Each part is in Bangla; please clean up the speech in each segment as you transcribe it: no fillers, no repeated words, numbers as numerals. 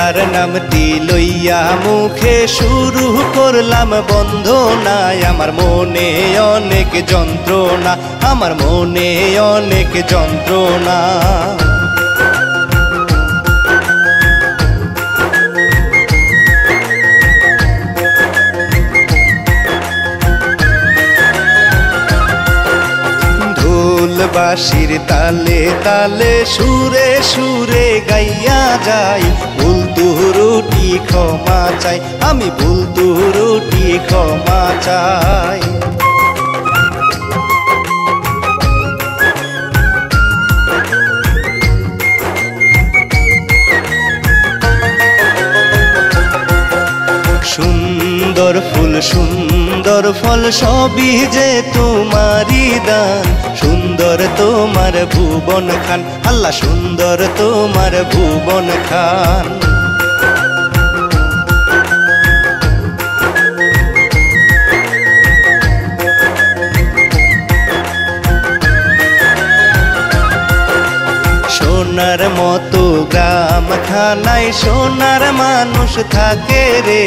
তার নামটি লইয়া মুখে শুরু করলাম বন্ধনায়। আমার মনে অনেক যন্ত্রণা, আমার মনে অনেক যন্ত্রণা। বাঁশির তালে তালে সুরে সুরে গাইয়া যাই, ভুল ত্রুটি ক্ষমা চাই, আমি ভুল ত্রুটি ক্ষমা চাই। সুন্দর ফুল সুন্দর ফল সবই যে তোমারই দান, সুন্দর তোমার ভুবন খান, আল্লাহ সুন্দর তোমার ভুবন খান। সোনার মতো গ্রাম খানায় সোনার মানুষ থাকে রে,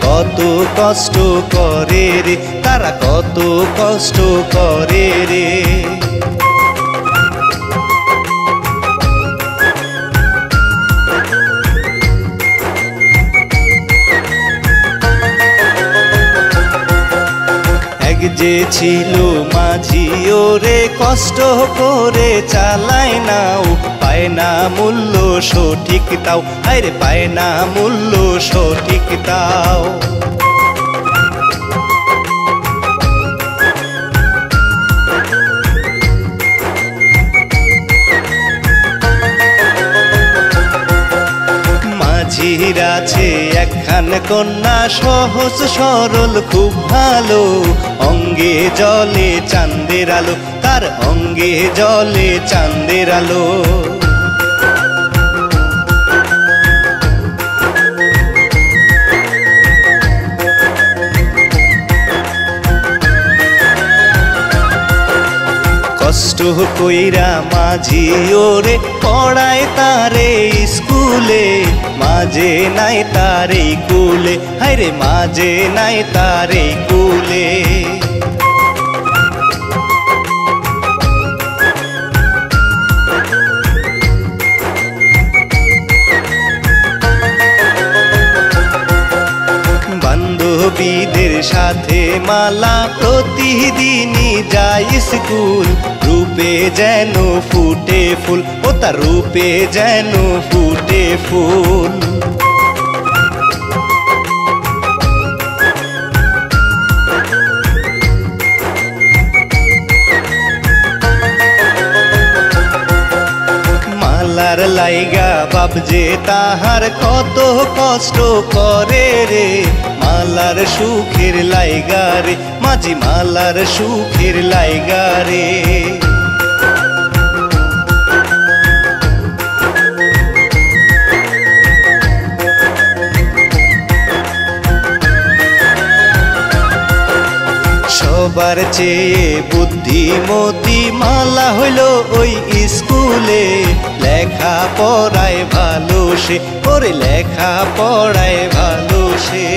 কত কষ্ট করে রে তারা, কত কষ্ট করে রে। এক যে ছিল মাঝি ওরে কষ্ট করে চালায় নাও, পায় না মূল্য সঠিক তাও, আরে পায় না মূল্য সঠিক তাও। মাঝির আছে একখান কন্যা সহজ সরল খুব ভালো, অঙ্গে জলে চাঁদের আলো, তার অঙ্গে জলে চাঁদের আলো। কষ্ট কইরা মাঝি ওরে পড়ায় তারে স্কুলে, মাঝে নাই তারে কুলে, হায়রে মাঝে নাই তারে কুলে। বান্ধবীদের সাথে মালা প্রতিদিনই যায় স্কুল, রূপে যেন ফুটে ফুল, ও তার রূপে যেন ফুটে ফুল। মালার লাইগা বাপ যে তাহার কত কষ্ট করে রে, মালার সুখের লাইগা রে মাঝি, মালার সুখের লাইগা রে। সবার চেয়ে বুদ্ধিমতী মালা হইল ওই স্কুলে, লেখা পড়ায় ভালো সে, ওরে লেখা পড়ায় ভালো সে।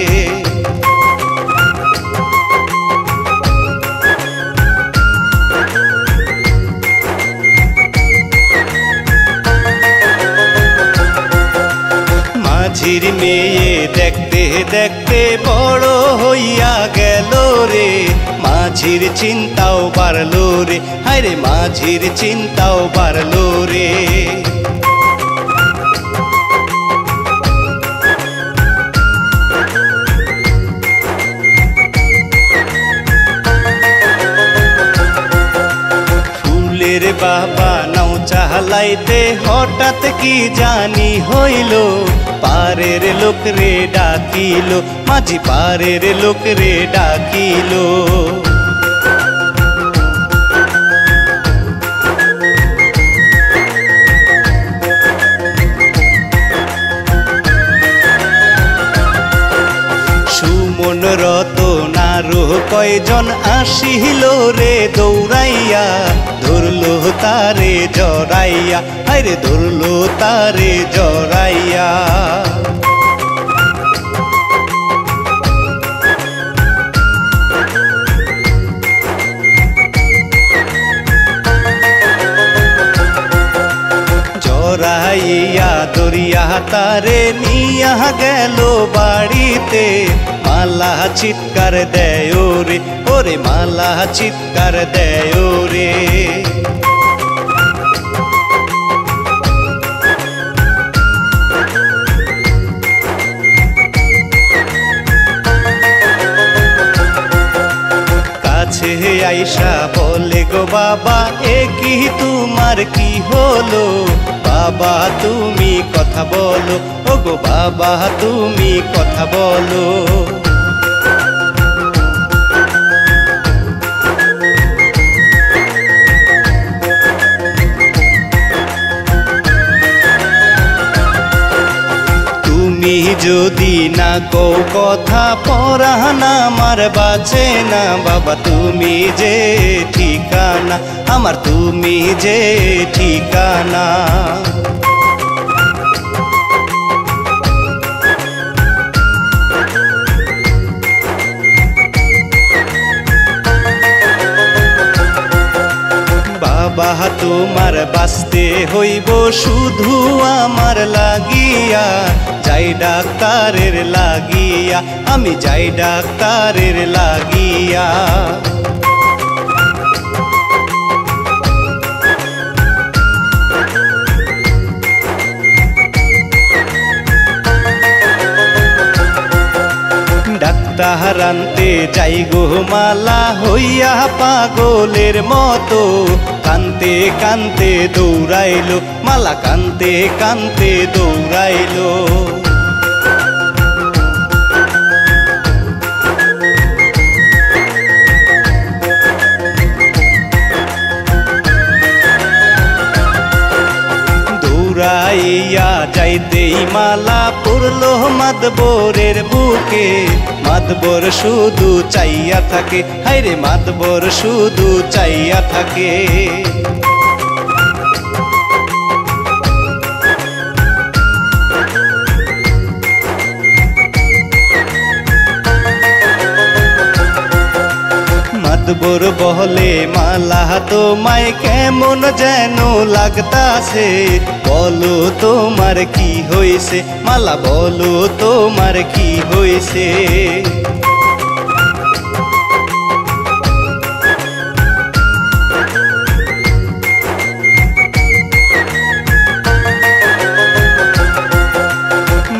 মাঝির মেয়ে দেখতে দেখতে বড় হইয়া গেল রে, মাঝির চিন্তাও বাড়লো রে, হায়রে মাঝির চিন্তাও বাড়লো রে। ফুলের বাবা নাও চালাইতে হঠাৎ কি জানি হইল, পারের লোক রে ডাকিল, মাঝি পারের লোক রে ডাকিল। সুমন রতন আরো কয়জন আসিল রে দৌড়াইয়া, ধরলো তারে জড়াইয়া, হায়রে ধরলো তারে জড়াইয়া। ধরিয়া তারে নিয়া গেল বাড়িতে, মালা চিৎকার দেয় রে, ওরে মালা চিৎকার দেয় রে। কাছে আইসা বলে গো বাবা, এ কি তোমার কি হলো? বাবা তুমি কথা বলো, ও গো বাবা তুমি কথা বলো। তুমি যদি না কো কথা, পরাণ আমার বাঁচে না বাবা। তুমি যে ঠিকানা আমার, তুমি যে ঠিকানা। বাবা তোমার বাঁচতে হইব শুধু আমার লাগিয়া, যাই ডাক্তারের লাগিয়া, আমি যাই ডাক্তারের লাগিয়া। ডাক্তার আনতে যাই গো মালা হইয়া পাগলের মতো, কানতে কানতে দৌড়াইলো মালা, কানতে কানতে দৌড়াইলো। দৌড়াইয়া যাইতেই মালা পড়লো মাতবরের বুকে, মাতবর শুধু চাইয়া থাকে, হায়রে মাতবর শুধু চাইয়া থাকে। মাতবর বলে মালা তোমায় কেমন যেন লাগতাছে, বলো তোমার কি হয়েছে মালা, বলো তোমার কি হয়েছে।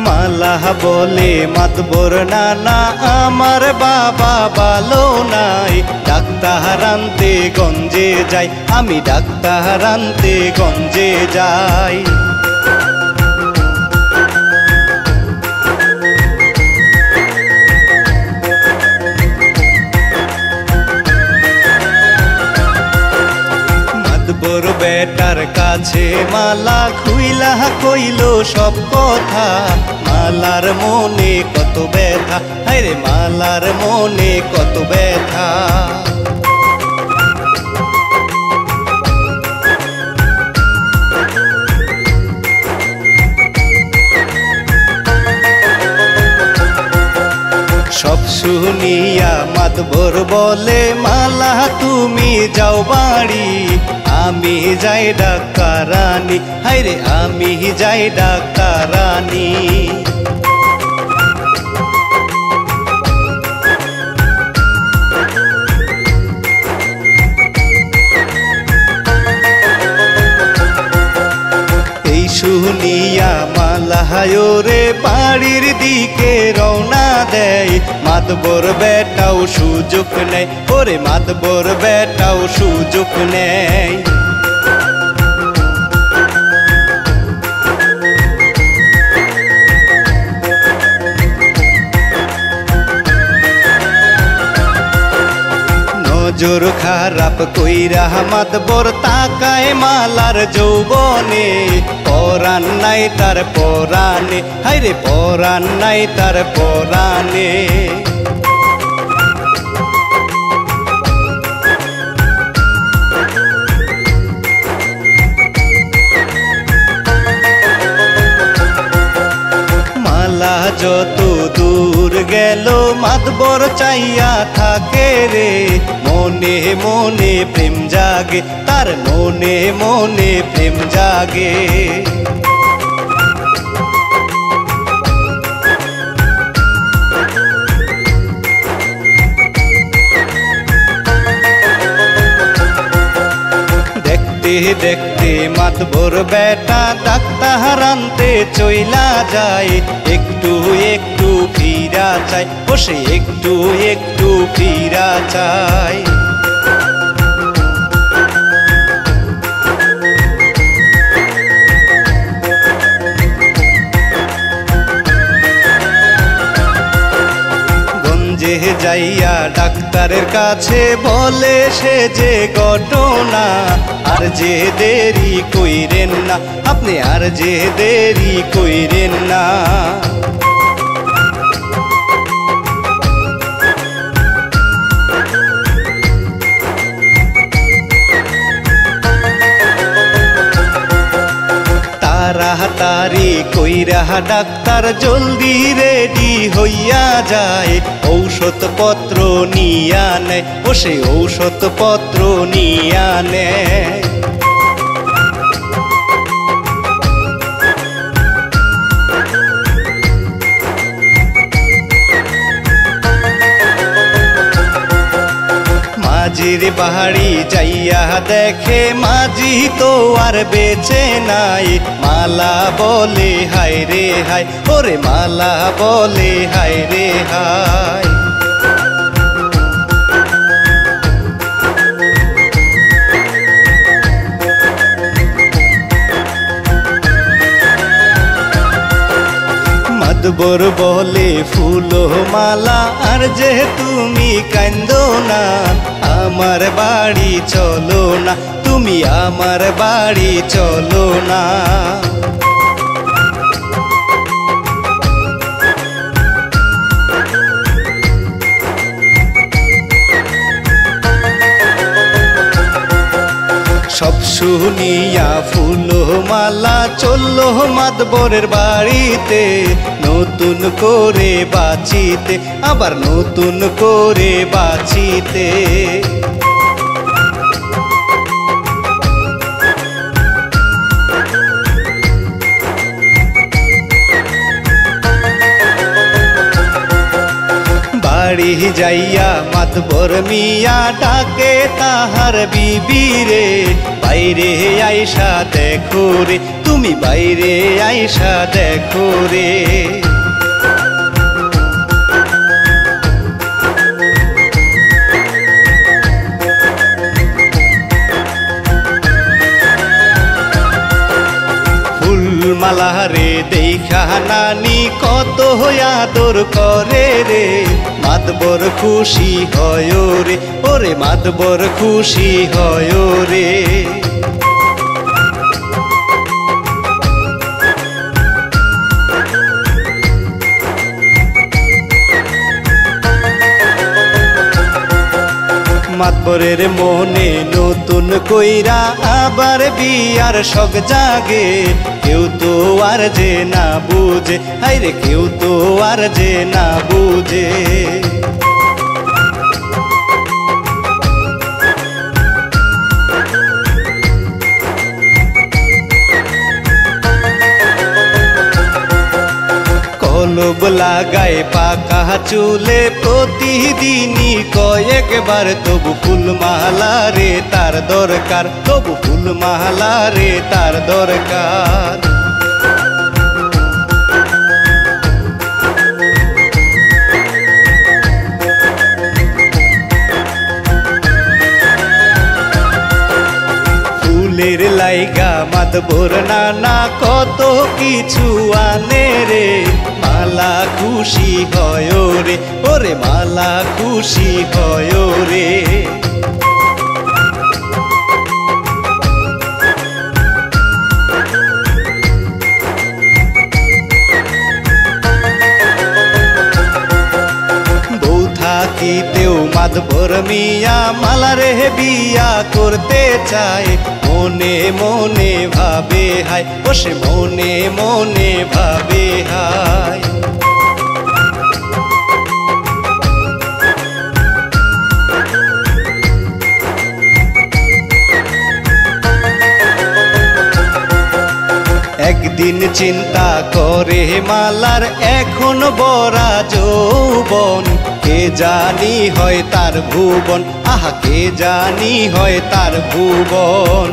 মালা বলে মাতবর নানা আমার বাবা ভালো নাই, ডাক্তার আনতে গঞ্জে যাই, আমি ডাক্তার আনতে গঞ্জে যাই। মাতবর বেটার কাছে মালা খুইলা কইল সব কথা, মালার মনে কত ব্যথা, হায়রে মালার মনে কত ব্যথা। সব শুনিয়া মাতবর বলে মালা তুমি যাও বাড়ি, আমি যাই ডাক্তারানি, হায়রে আমি যাই ডাক্তারানি। এই শুনিয়া মালা রে বাড়ির দিকে রওনা দেয়, মাতবর বেটাও সুযোগ নেয়, ওরে মাতবর বেটাও সুযোগ নেয়। নজর খারাপ কইরা মাতবর তাকায় মালার যৌবনে, পরাণ নাই তার পরাণে, হায়রে পরাণ নাই তার পরাণে। মালা যত দূর গেল মাতবর চাইয়া থাকে রে, মনে মনে প্রেম জাগে তার, মনে মনে প্রেম জাগে। দেখতে মাতবর বেটা ডাক্তার আনতে চইলা যায়, একটু একটু ফিরা চাই, ও সে একটু একটু ফিরা চাই। গঞ্জে যাইয়া ডাক্তারের কাছে বলে সে যে ঘটনা, আর যে দেরি কইরেন না আপনি, আর যে দেরি কইরেন না। তাড়াতাড়ি কইরা ডাক্তার জলদি রেডি হইয়া যায়, ঔষধপত্র নিয়া নেয়, ও সে ঔষধপত্র নিয়া নেয়। মাঝির বাড়ি যাইয়া দেখে মাঝি তো আর বেঁচে নাই, মালা বলে হায় রে হায়, ওরে মালা বলে হায় রে হায়। মাতবর বলে ফুল মালা আর যে তুমি কান্দো না, আমার বাড়ি চলো না, তুমি আমার বাড়ি চলো না। সব শুনিয়া ফুল মালা চললো মাতবরের বাড়িতে, নতুন করে বাঁচিতে, আবার নতুন করে বাঁচিতে। বাড়ি যাইয়া মাতবর মিয়া ডাকে তাহার বিবি রে, বাইরে আইসা দেখো রে, তুমি বাইরে আইসা দেখো রে। মালা রে দেখা নানি কত আদর করে রে, মাতবর খুশি হয় রে, ওরে মাতবর খুশি হয় রে। মাতবরের মনে নতুন কইরা আবার বিয়ার শখ জাগে, কেউ তো আর যে না বুঝে, হায়রে কেউ তো আর যে না বুঝে। কলব লাগায় পাকা চুলে প্রতিদিনই কয়েকবার, তবু ফুল মালা রে তার দরকার, তবু ফুল মালা রে তার দরকার। ফুলের লাইগা মাতবর নানা কত কিছু আনে রে, মালা খুশি হয় রে, ওরে মালা খুশি হয় রে। বউ থাকিতেও মাতবর মিয়া মালা রে বিয়া করতে চায়, মনে মনে ভাবে হায়, ও সে মনে মনে ভাবে হায়। একদিন চিন্তা করে মালার এখন বড়া যৌবন, কে জানি হয় তার ভুবন, আহা কে জানি হয় তার ভুবন।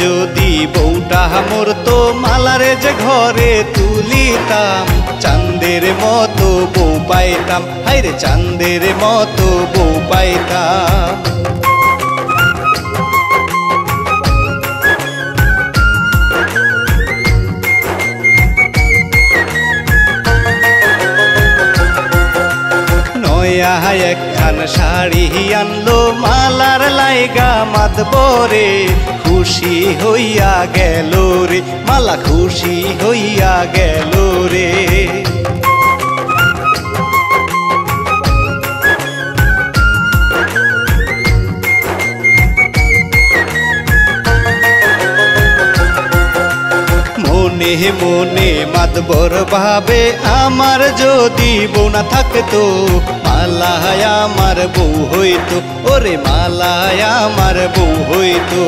যদি বউটা মরতো মালারে যে ঘরে তুলিতাম, চাঁদের মতো বউ পাইতাম, হায়রে চাঁদের মতো বউ পাইতাম। নয়া একখান শাড়ি আনলো মালার লাইগা মাতবরে, খুশি হইয়া গেল রে মালা, খুশি হইয়া গেল রে। মনে মনে মাতবর ভাবে আমার যদি বউ না থাকতো, মালায় আমার বউ হইতো, ওরে মালায় আমার বউ হইতো।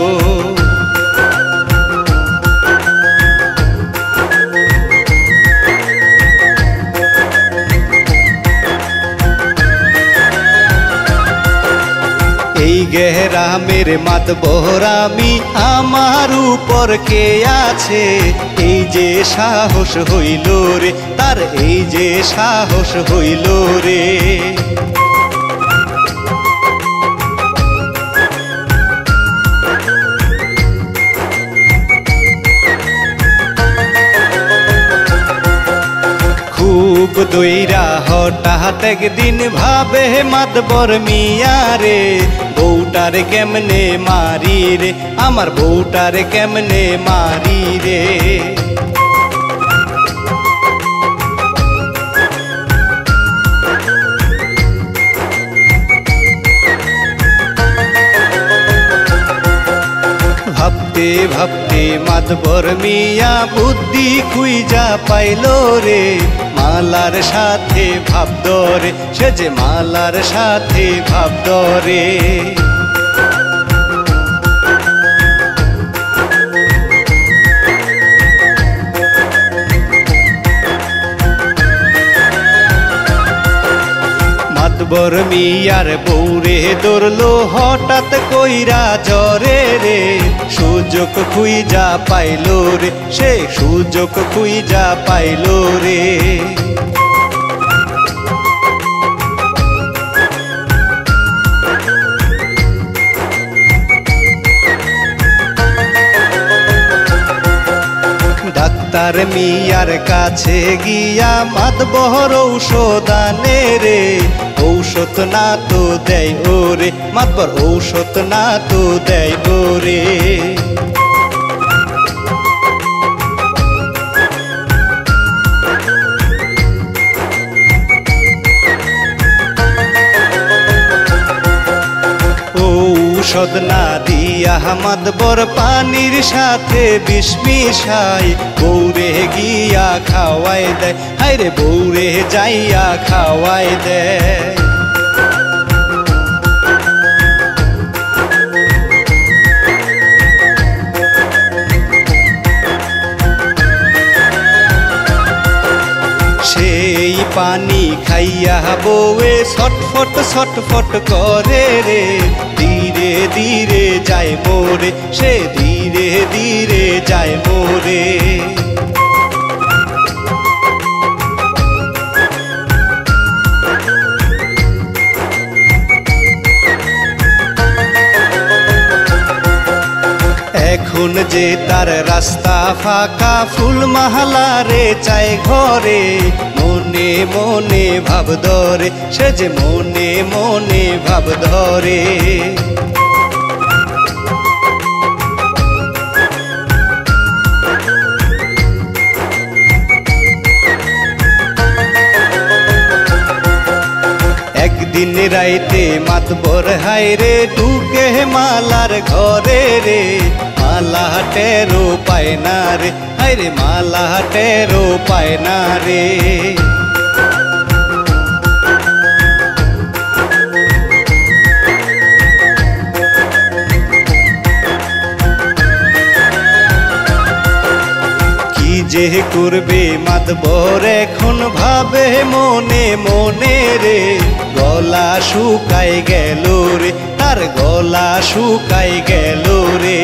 এই গেরামের মাতবর আমি, আমার উপর কে আছে? এই যে সাহস হইল রে তার, এই যে সাহস হইল রে। খুব দইরা হঠাৎ একদিন ভাবে মাতবর মিয়া রে, বউটারে কেমনে মারি রে, আমার বউটারে কেমনে মারি রে। ভাবতে ভাবতে মাতবর মিয়া বুদ্ধি খুইজা পাইল রে, মালার সাথে ভাবদরে, সে যে মালার সাথে ভাবদরে। মাতবর মিয়ার বউরে ধরলো হঠাৎ কইরা জ্বরে রে, সুযোগ খুইজা পাইল রে, সে সুযোগ খুইজা পাইল রে। ডাক্তার মিয়ার কাছে গিয়া মাতবর ঔষধ আনে রে, ঔষধ না তো দেয় ওরে মাতবর, ঔষধ না তো দেয় ওরে। ঔষধ না দিয়া মাতবর পানির সাথে বিষ মিশাই, বউরে গিয়া খাওয়াই দেয়, হায়রে বউরে যাইয়া খাওয়াই দেয়। সেই পানি খাইয়া বউয়ে ছটফট ছটফট করে রে, ধীরে ধীরে যায় মোরে, সে ধীরে ধীরে যায় মোরে। এখন যে তার রাস্তা ফাঁকা, ফুল মালা রে চাই ঘরে, মনে মনে ভাব ধরে, সে যে মনে মনে ভাব ধরে। একদিন রাইতে মাতবর হায়রে ঢুকে মালার ঘরে রে, মালা টেরো পায় না রে, হায়রে মালা টেরো পায় না রে। কি যে করবে মাতবর এখন ভাবে মনে মনে রে, গলা শুকাই গেল রে তার, গলা শুকাই গেল রে।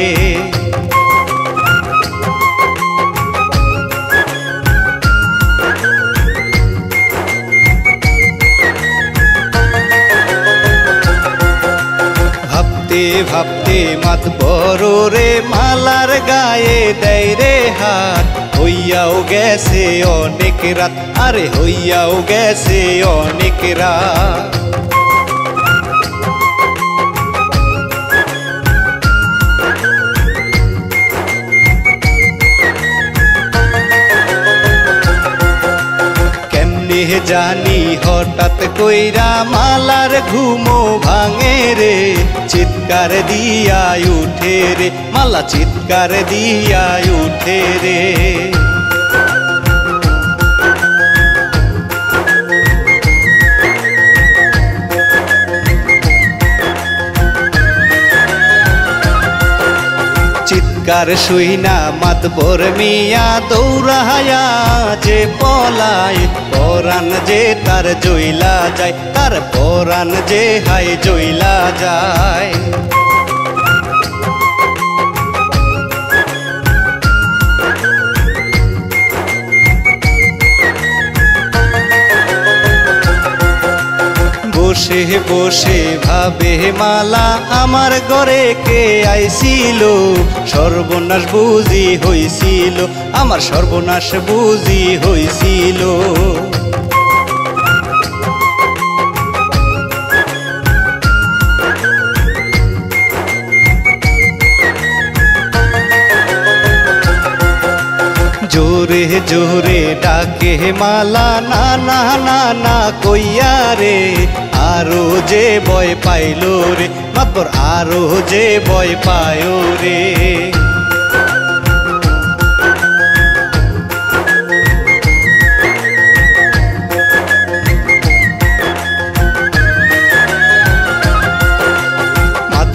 ভাবতে মাতবর রে মালার গায়ে দেয় রে হাত হইয়াও গেছে অনেক রাত আরে হইয়াও গেছে অনেক রাত জানি হঠাৎ কইরা মালার ঘুমো ভাঙে রে চিৎকার দিয়াই উঠে রে মালা চিৎকার দিয়াই উঠে রে চিৎকার শুইনা মাতবর মিয়া দৌড়ায়া যে পলায় পরাণ যে তার জইলা যায় তার পরাণ যে হাই জইলা যায় বসে বসে ভাবে মালা আমার ঘরে কে আইছিল সর্বনাশ বুঝি হইছিল আমার সর্বনাশ বুঝি হইছিল জোরে জোরে ডাকে মালা না না না না কইয়া রে আরো যে ভয় পাইল রে মাতবর আরো যে ভয় পায় রে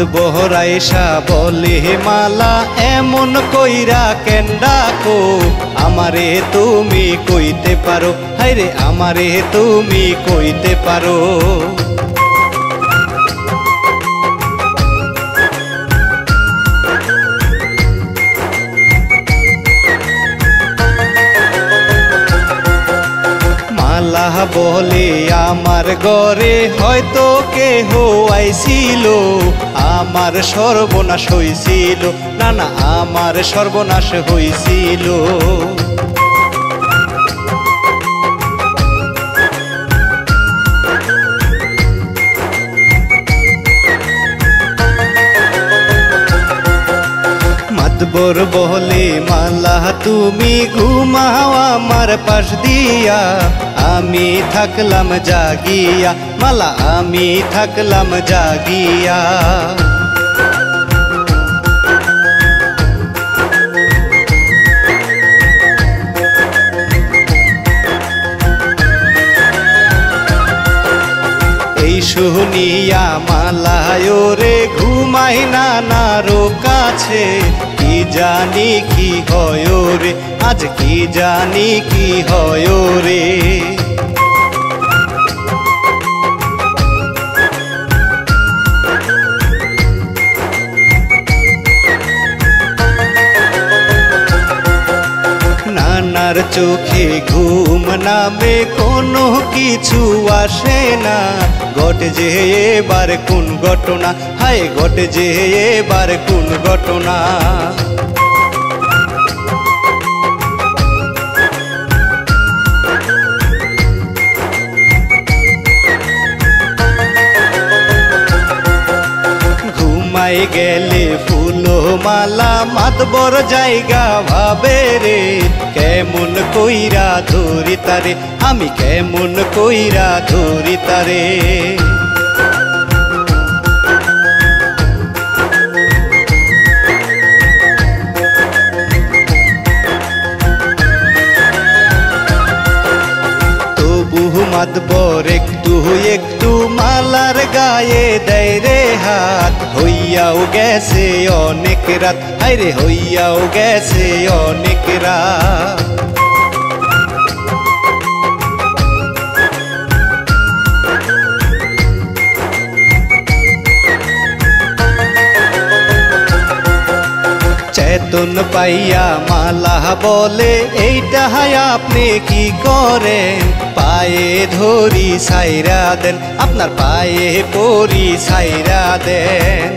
বহরাইসা বলে মালা এমন কইরা কেন ডাকো আমারে তুমি কইতে পারো হায়রে আমারে তুমি কইতে পারো মালা বলে আমার ঘরে হয়তো কেহ আইছিল আমার সর্বনাশ হইছিল না না আমার সর্বনাশ হইছিল মাতবর বলে মালা তুমি ঘুমাও আমার পাশ দিয়া আমি থাকলাম জাগিয়া মালা আমি থাকলাম জাগিয়া এই শুনিয়া মালায় রে ঘুমাই নানারো কাছে কি জানি কি হয় রে আজ কি জানি কি হয় রে নানার চোখে ঘুম নামে কোনো কিছু আসে না ঘটে যে এবার কোন ঘটনা হায় ঘটে যে এবার কোন ঘটনা ঘুমাই গেলে ফুলো মালা মাতবর জায়গা ভাবে রে কেমন কইরা ধরি তারে আমি কেমন কইরা ধরি তারে মাতবর একটু একটু মালার গায়ে দেয় রে হাত হইয়াও গেছে অনেক রাত হায়রে হইয়াও গেছে অনেক রাত চেতন পাইয়া মালা বলে এইটা আপনি কি করেন পায়ে ধরি সাইরা দেন আপনার পায়ে পরি সাইরা দেন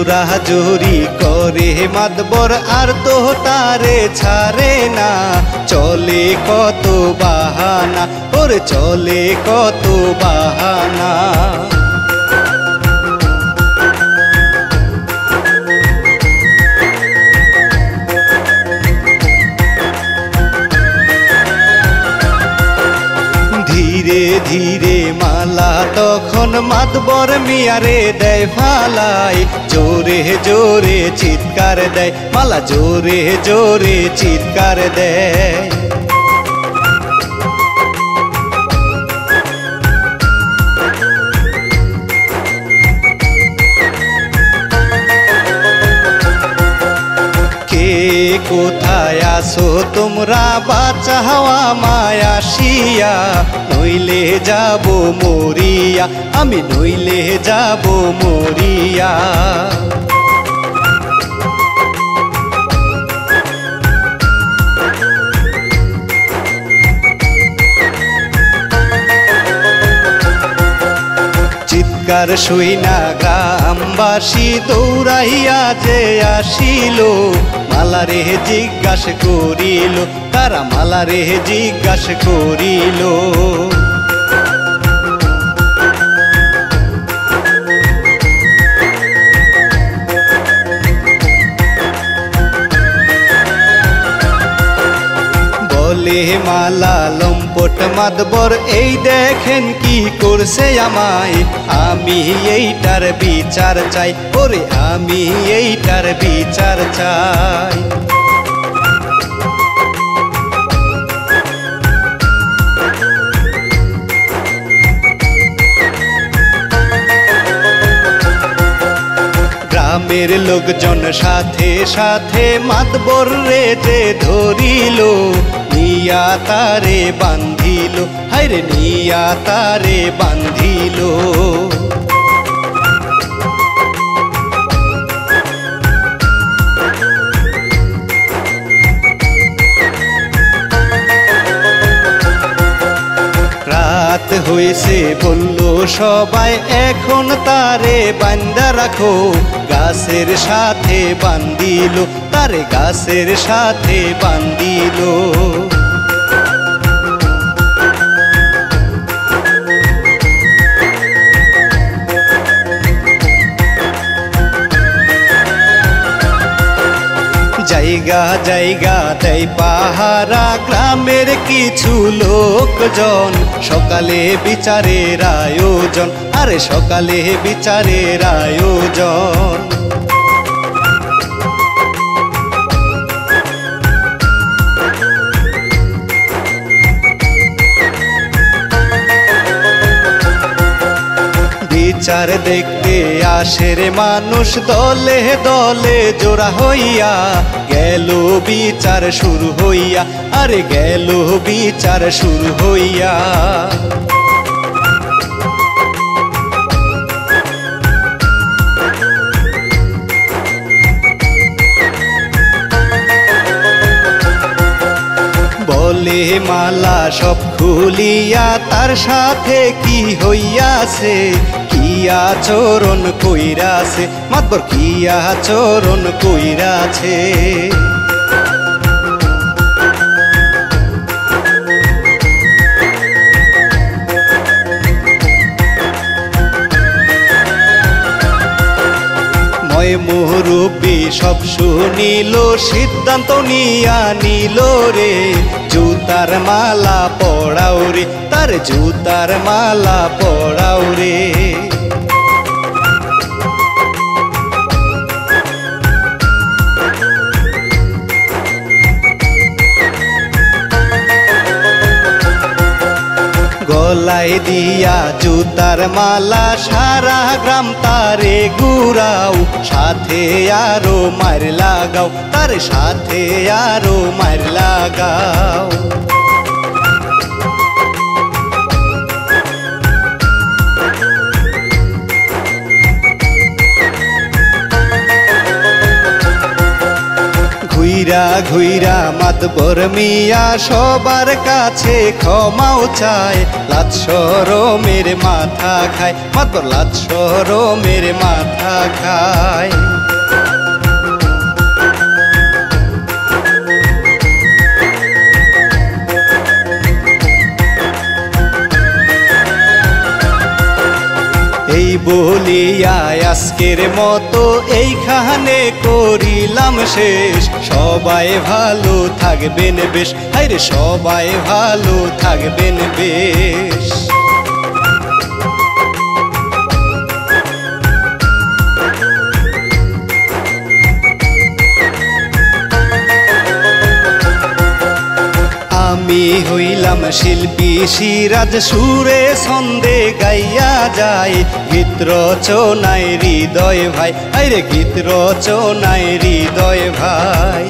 জোরাজুরি করে মাতবর আর তো তারে ছাড়ে না। চলে কত বাহানা, ওর চলে কত বাহানা। ধীরে ধীরে মালা তখন মাতবর মিয়ারে দেয় ফালাই। জোরে জোরে চিৎকার দেয় মালা, জোরে জোরে চিৎকার দেয়। কোথায় আসো তোমরা বাঁচাও আমায় আসিয়া, নইলে যাব মরিয়া, আমি নইলে যাব মরিয়া। চিৎকার শুইনা গ্রামবাসী দৌড়াইয়া যে আসিল। মালারে জিজ্ঞাস করিল, তারা মালারে জিজ্ঞাস করিল। বলে মালা লম্পট মাতবর এই দেখেন কি করছে আমায়, আমি এইটার বিচার চাই, ওরে আমি এইটার বিচার চাই। গ্রামের লোকজন সাথে সাথে মাতবর রে যে ধরিল, নিয়া তারে বান্ধিল, হায়রে নিয়া তারে বান্ধিল। রাত হয়েছে বলল সবাই, এখন তারে বান্দা রাখো। গাছের সাথে বান্ধিল, তারে গাছের সাথে বান্ধিল। জায়গা জায়গা দেয় পাহারা গ্রামের কিছু লোকজন। সকালে বিচারের আয়োজন, আরে সকালে বিচারের আয়োজন। বিচার দেখতে আসে রে মানুষ দলে দলে জোড়া হইয়া। গেল বিচার শুরু হইয়া, আরে গেল বিচার শুরু হইয়া। বলে মালা সব খুলিয়া, তার সাথে কি হইয়াছে, কি আচরণ কইরাছে মাতবর, কি আচরণ কইরাছে। মুরব্বী সব শুনিল, সিদ্ধান্ত নিয়া নিল রে। জুতার মালা পড়াও রে, তার জুতার মালা পড়াও রে। গলায় দিয়া জুতার মালা সারা গ্রাম তারে ঘুরাও। সাথে আরো মার লাগাও, তার সাথে আরো মার লাগাও। ঘুইরা ঘুইরা মাতবর মিয়া সবার কাছে ক্ষমাও চায়। লাজ শরমের মাথা খায় মাতবর, লাজ শরমের মাথা খায়। বলিয়া আজকের মতো এইখানে করিলাম শেষ। সবাই ভালো থাকবেন বেশ, হায়রে সবাই ভালো থাকবেন বেশ। আমি হইলাম শিল্পী সিরাজ, সুরে ছন্দে গাইয়া যায় গীত রচনায় হৃদয় ভাই, আরে গীত রচনায় হৃদয় ভাই।